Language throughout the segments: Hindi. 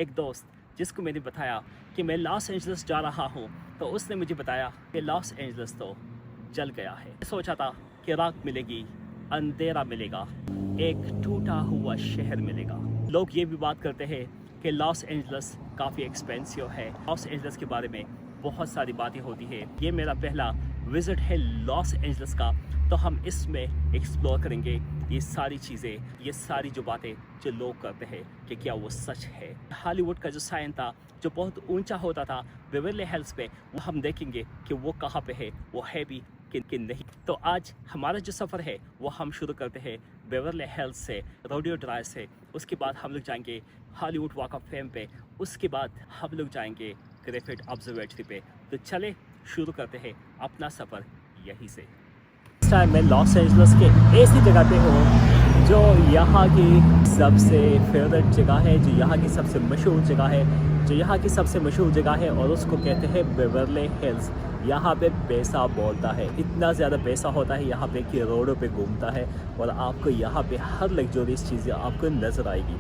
एक दोस्त जिसको मैंने बताया कि मैं लॉस एंजल्स जा रहा हूँ, तो उसने मुझे बताया कि लॉस एंजल्स तो जल गया है। सोचा था कि रात मिलेगी, अंधेरा मिलेगा, एक टूटा हुआ शहर मिलेगा। लोग ये भी बात करते हैं कि लॉस एंजल्स काफ़ी एक्सपेंसिव है। लॉस एंजल्स के बारे में बहुत सारी बातें होती है। ये मेरा पहला विज़िट है लॉस एंजल्स का, तो हम इसमें एक्सप्लोर करेंगे ये सारी चीज़ें, ये सारी जो बातें जो लोग करते हैं कि क्या वो सच है। हॉलीवुड का जो साइन था जो बहुत ऊंचा होता था बेवर्ली हिल्स पे, वो हम देखेंगे कि वो कहाँ पे है, वो है भी कि नहीं। तो आज हमारा जो सफ़र है वो हम शुरू करते हैं बेवर्ली हिल्स से, रोडियो ड्राइव से। उसके बाद हम लोग जाएंगे हॉलीवुड वॉक ऑफ फेम पे, उसके बाद हम लोग जाएंगे ग्रिफिथ ऑब्जर्वेटरी पे। तो चले शुरू करते हैं अपना सफ़र यहीं से। इस टाइम मैं लॉस एंजल्स के ऐसी जगह पे हूँ जो यहाँ की सबसे फेवरेट जगह है, जो यहाँ की सबसे मशहूर जगह है, जो यहाँ की सबसे मशहूर जगह है, और उसको कहते हैं बेवर्ली हिल्स। यहाँ पे पैसा बोलता है, इतना ज़्यादा पैसा होता है यहाँ पे कि रोडों पे घूमता है, और आपको यहाँ पे हर लग्जरियस चीज़ें आपको नज़र आएगी।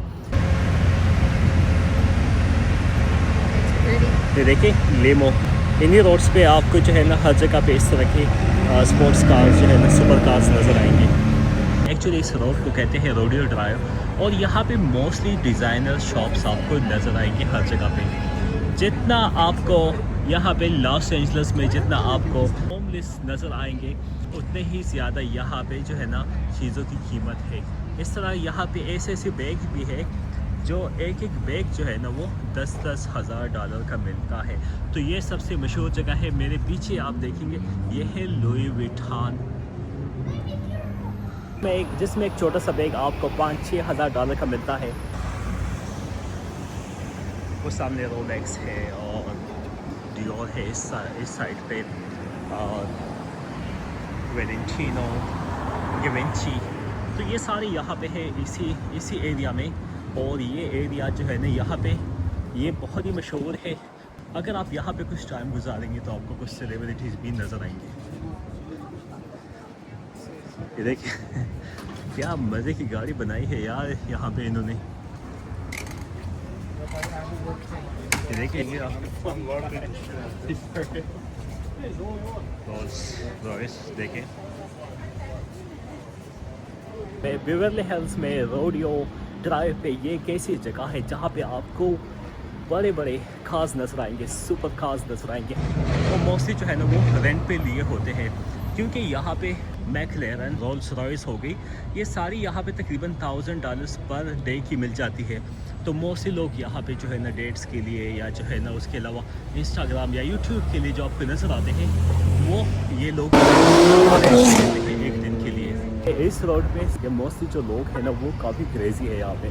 ये देखिए लेमो, इन्हीं रोड्स पे आपको जो है ना हर जगह पे इस तरह के स्पोर्ट्स कार्स जो है ना सुपर कार्स नज़र आएंगे। एक्चुअली इस रोड को कहते हैं रोडियो ड्राइव, और यहाँ पे मोस्टली डिज़ाइनर शॉप्स आपको नज़र आएंगी हर जगह पे। जितना आपको यहाँ पे लॉस एंजल्स में जितना आपको होमलेस नज़र आएंगे, उतने ही ज़्यादा यहाँ पे जो है ना चीज़ों की कीमत है। इस तरह यहाँ पे ऐसे ऐसे बैग भी है जो एक एक बैग जो है ना वो 10-10 हज़ार डॉलर का मिलता है। तो ये सबसे मशहूर जगह है। मेरे पीछे आप देखेंगे ये है लुई विटॉन, जिसमें एक छोटा सा बैग आपको 5-6 हज़ार डॉलर का मिलता है। वो सामने रोलेक्स है और डियोर है इस साइड पे, और वेलेंटिनो, गिवेंची। तो ये सारे यहाँ पे है इसी एरिया में। और ये एरिया जो है ना यहाँ पे ये बहुत ही मशहूर है। अगर आप यहाँ पे कुछ टाइम गुजारेंगे तो आपको कुछ सेलिब्रिटीज़ भी नज़र आएंगे। ये देखिए क्या मज़े की गाड़ी बनाई है यार यहाँ पे इन्होंने। ये देखिए देखिए बेवर्ली हिल्स में रोडियो ड्राइव पे ये कैसी जगह है जहाँ पे आपको बड़े बड़े कार्स नज़र आएंगे, सुपर कार्स नज़र आएंगे। वो मोस्टली जो है ना वो रेंट पे लिए होते हैं, क्योंकि यहाँ पे मैकलेरन, रोल्स रॉयस हो गई, ये सारी यहाँ पे तकरीबन $1000 पर डे की मिल जाती है। तो मोस्टली लोग यहाँ पे जो है ना डेट्स के लिए, या जो है ना उसके अलावा इंस्टाग्राम या यूट्यूब के लिए जो आपको नज़र आते हैं, वो ये लोग एक दिन के लिए। इस रोड पे ये मोस्टली जो लोग हैं ना वो काफ़ी क्रेज़ी है। यहाँ पे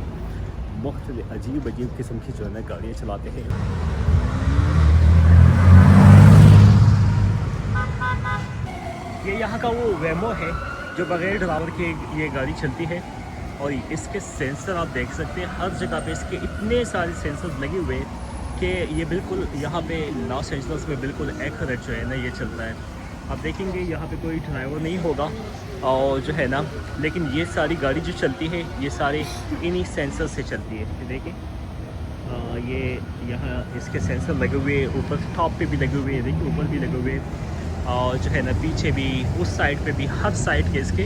मुख्तलिफ अजीब किस्म की जो है ना गाड़ियाँ चलाते हैं। ये यहाँ का वो वेमो है जो बगैर ड्राइवर के ये गाड़ी चलती है, और इसके सेंसर आप देख सकते हैं हर जगह पे। इसके इतने सारे सेंसर्स लगे हुए कि ये बिल्कुल यहाँ पे लॉस एंजल्स में बिल्कुल एक्यूरेट जो है ना ये चलता है। आप देखेंगे यहाँ पे कोई ड्राइवर नहीं होगा, और जो है ना लेकिन ये सारी गाड़ी जो चलती है ये सारे इन्हीं सेंसर से चलती है। ये देखिए ये यहाँ इसके सेंसर लगे हुए, ऊपर टॉप पे भी लगे हुए हैं, देखिए ऊपर भी लगे हुए, और जो है ना पीछे भी, उस साइड पे भी, हर साइड के इसके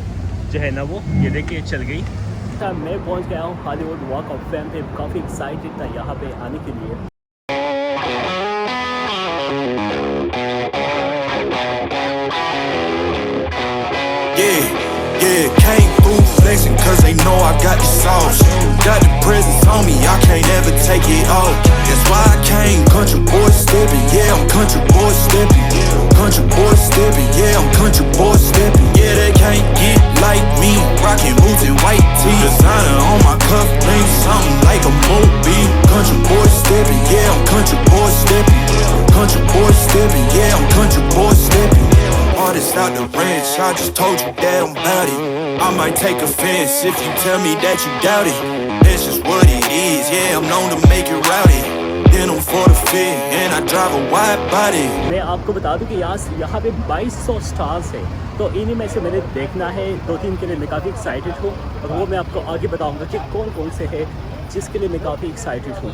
जो है ना वो ये देखिए चल गई। मैं पहुँच गया हूँ हॉलीवुड वॉक ऑफ फेम पे। काफ़ी एक्साइटेड था यहाँ पे आने के लिए। Yeah, came through flexing cause they know I got the sauce. Got the presence on me, I can't ever take it off. That's why I came country boy stepping. Yeah, I'm country boy stepping. Country boy stepping. Yeah, I'm country boy stepping. Yeah, they can't get like me. Rockin' boots and white tee. Designer on my cuff link, something like a mobile. Country boy stepping. Yeah, I'm country boy stepping. Country boy stepping. Yeah, I'm country boy stepping. Artist out the ranch, I just told you that I'm bout it. I might take offense if you tell me that you doubt it. That's just what it is, yeah, I'm known to make it rowdy. Then I'm for the fit, and I drive a wide body. मैं आपको बता दूं कि यहाँ पे 2200 स्टार्स है, तो इन्हीं में से मैंने देखना है 2-3 के लिए मैं काफ़ी एक्साइटेड हूँ, और वो मैं आपको आगे बताऊँगा कि कौन कौन से है जिसके लिए मैं काफ़ी एक्साइटेड हूँ।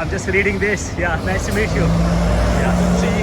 I'm just reading this. Yeah, nice to meet you. Yeah, see,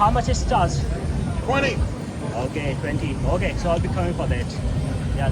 How much is stars? 20. Okay, 20. Okay, so I'll be coming for that.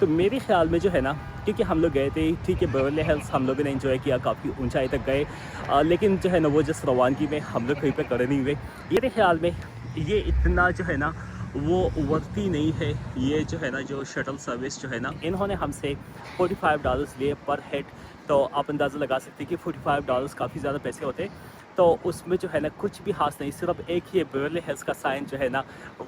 तो मेरे ख्याल में जो है ना, क्योंकि हम लोग गए थे, ठीक है बेवर्ली हिल्स हम लोगों ने एंजॉय किया, काफ़ी ऊंचाई तक गए, लेकिन जो है ना वो जिस रवानगी में हम लोग कहीं पे खड़े नहीं हुए। मेरे ख्याल में ये इतना जो है ना वो वर्ती नहीं है। ये जो है ना जो शटल सर्विस जो है ना, इन्होंने हमसे $45 लिए पर हेड। तो आप अंदाज़ा लगा सकते हैं कि $45 काफ़ी ज़्यादा पैसे होते। तो उसमें जो है ना कुछ भी खास नहीं, सिर्फ एक ये बेवर्ली हिल्स का साइन जो है ना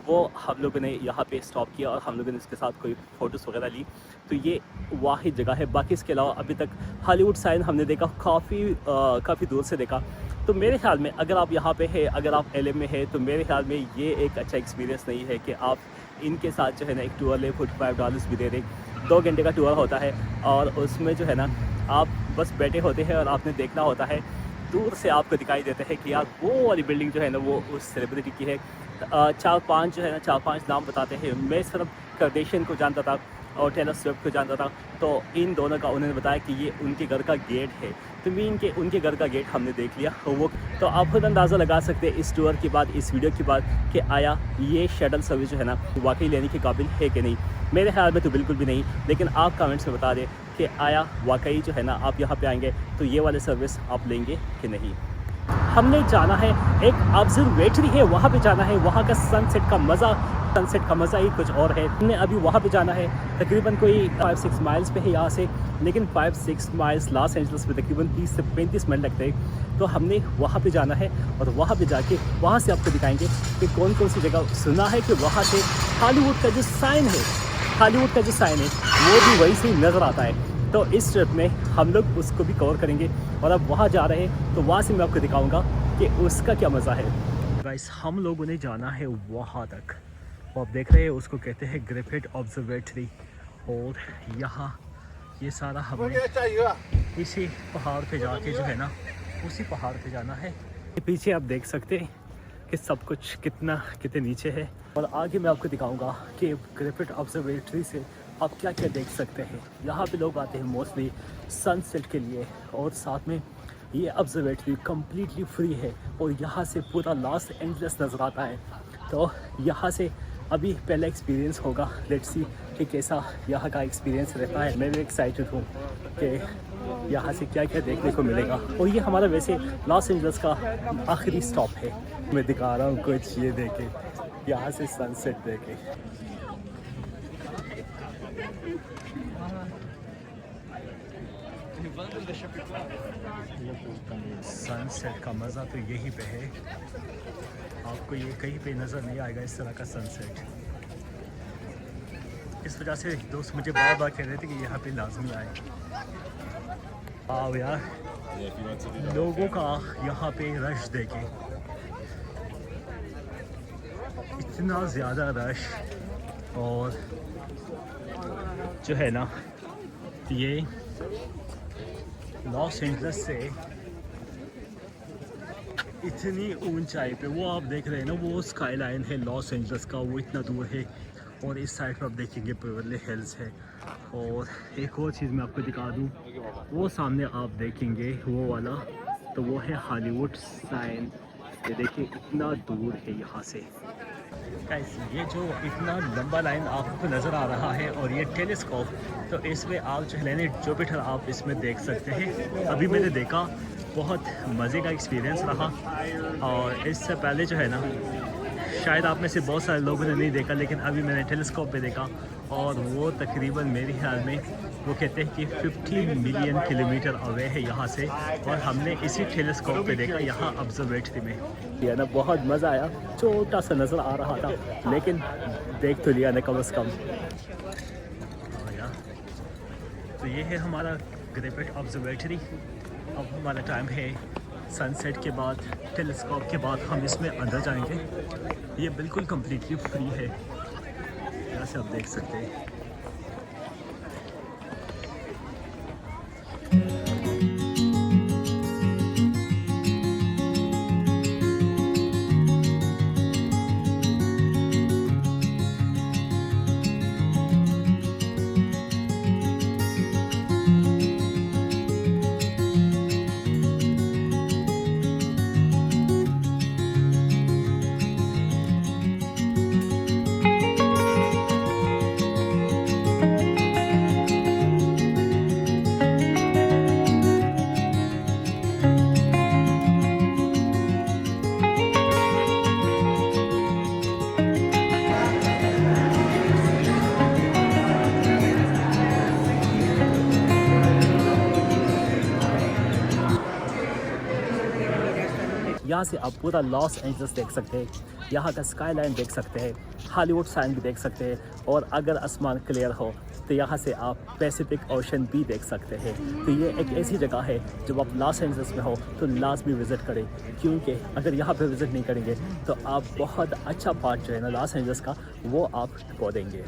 वो हम लोगों ने यहाँ पे स्टॉप किया और हम लोगों ने इसके साथ कोई फ़ोटोज़ वगैरह ली। तो ये वाहिद जगह है। बाकी इसके अलावा अभी तक हॉलीवुड साइन हमने देखा, काफ़ी दूर से देखा। तो मेरे ख्याल में अगर आप यहाँ पे है, अगर आप LA में है, तो मेरे ख्याल में ये एक अच्छा एक्सपीरियंस नहीं है कि आप इनके साथ जो है ना एक टूर ले, $45 भी दे दें। 2 घंटे का टूर होता है और उसमें जो है ना आप बस बैठे होते हैं और आपने देखना होता है। दूर से आपको दिखाई देता है कि यार वो वाली बिल्डिंग जो है ना वो उस सेलिब्रिटी की है। 4-5 जो है ना 4-5 नाम बताते हैं। मैं सिर्फ कार्डेशियन को जानता था और टेलर स्विफ्ट को जानता था। तो इन दोनों का उन्होंने बताया कि ये उनके घर का गेट है। तो भी उनके घर का गेट हमने देख लिया। तो आप खुद अंदाज़ा लगा सकते हैं इस टूर के बाद, इस वीडियो के बाद, कि आया ये शटल सर्विस जो है ना वाकई लेने के काबिल है कि नहीं। मेरे ख्याल में तो बिल्कुल भी नहीं, लेकिन आप कमेंट्स में बता दें कि आया वाकई जो है ना आप यहाँ पे आएंगे तो ये वाले सर्विस आप लेंगे कि नहीं। हमने जाना है, एक ऑब्जर्वेटरी है वहाँ पे जाना है। वहाँ का सनसेट का मज़ा ही कुछ और है। हमने अभी वहाँ पे जाना है, तकरीबन कोई 5-6 माइल्स पे है यहाँ से, लेकिन 5-6 माइल्स लॉस एंजल्स में तकरीबन 30 से 35 मिनट लगते हैं। तो हमने वहाँ पे जाना है और वहाँ पे जाके वहाँ से आपको दिखाएंगे कि कौन कौन सी जगह। सुना है कि वहाँ से हॉलीवुड का जो साइन है वो भी वहीं से नज़र आता है। तो इस ट्रिप में हम लोग उसको भी कवर करेंगे और अब वहाँ जा रहे हैं तो वहाँ से मैं आपको दिखाऊंगा कि उसका क्या मज़ा है। गाइस हम लोगों ने जाना है वहाँ तक, वो आप देख रहे हैं उसको कहते हैं ग्रिफिथ ऑब्जर्वेटरी। और यहाँ ये सारा हमने इसी पहाड़ पे जाके जो है ना उसी पहाड़ पे जाना है। पीछे आप देख सकते हैं कि सब कुछ कितने नीचे है। और आगे मैं आपको दिखाऊंगा कि ग्रिफिथ ऑब्जर्वेटरी से आप क्या क्या देख सकते हैं। यहाँ पे लोग आते हैं मोस्टली सनसेट के लिए, और साथ में ये ऑब्जर्वेटरी कम्प्लीटली फ्री है और यहाँ से पूरा लॉस एंजल्स नज़र आता है। तो यहाँ से अभी पहला एक्सपीरियंस होगा, लेट्स सी कि कैसा यहाँ का एक्सपीरियंस रहता है। मैं भी एक्साइटेड हूँ कि यहाँ से क्या क्या देखने को मिलेगा। और ये हमारा वैसे लॉस एंजल्स का आखिरी स्टॉप है। मैं दिखा रहा हूँ कुछ, ये देखे यहाँ से सनसेट देखे। सनसेट का मज़ा तो यहीं पे है, आपको ये कहीं पे नज़र नहीं आएगा इस तरह का सनसेट। इस वजह से दोस्त मुझे बार बार कह रहे थे कि यहाँ पे लाजमी आए। आओ यार, लोगों का यहाँ पे रश देखें, इतना ज़्यादा रश। और जो है ना ये लॉस एंजल्स से इतनी ऊंचाई पे, वो आप देख रहे हैं ना वो स्काई लाइन है लॉस एंजल्स का, वो इतना दूर है। और इस साइड पर आप देखेंगे बेवर्ली हिल्स है। और एक और चीज़ मैं आपको दिखा दूँ, वो सामने आप देखेंगे वो वाला, तो वो है हॉलीवुड साइन। ये देखिए इतना दूर है यहाँ से। गाइस ये जो इतना लंबा लाइन आपको नज़र आ रहा है और ये टेलीस्कोप, तो इसमें आप जो प्लैनेट जुपिटर आप इसमें देख सकते हैं। अभी मैंने देखा, बहुत मज़े का एक्सपीरियंस रहा। और इससे पहले जो है ना शायद आप में से बहुत सारे लोगों ने नहीं देखा, लेकिन अभी मैंने टेलीस्कोप पे देखा और वो तकरीबन मेरे ख्याल में वो कहते हैं कि 50 मिलियन किलोमीटर अवे है यहाँ से। और हमने इसी टेलीस्कोप पे देखा यहाँ ऑब्जर्वेटरी में। ये ना बहुत मज़ा आया, छोटा सा नज़र आ रहा था लेकिन देख तो लिया ना कम से कम। तो ये है हमारा ग्रिफिथ ऑब्जर्वेटरी। अब हमारा टाइम है सनसेट के बाद, टेलीस्कोप के बाद हम इसमें अंदर जाएंगे। ये बिल्कुल कम्प्लीटली फ्री है, जैसे आप देख सकते हैं। यहाँ से आप पूरा लॉस एंजलस देख सकते हैं, यहाँ का स्काई लाइन देख सकते हैं, हॉलीवुड साइन भी देख सकते हैं, और अगर आसमान क्लियर हो तो यहाँ से आप पैसिफिक ओशन भी देख सकते हैं। तो ये एक ऐसी जगह है जब आप लॉस एंजलस में हो तो लाजमी विज़िट करें, क्योंकि अगर यहाँ पे विज़िट नहीं करेंगे तो आप बहुत अच्छा पार्ट जो है ना लॉस एंजलस का वो आप खो देंगे।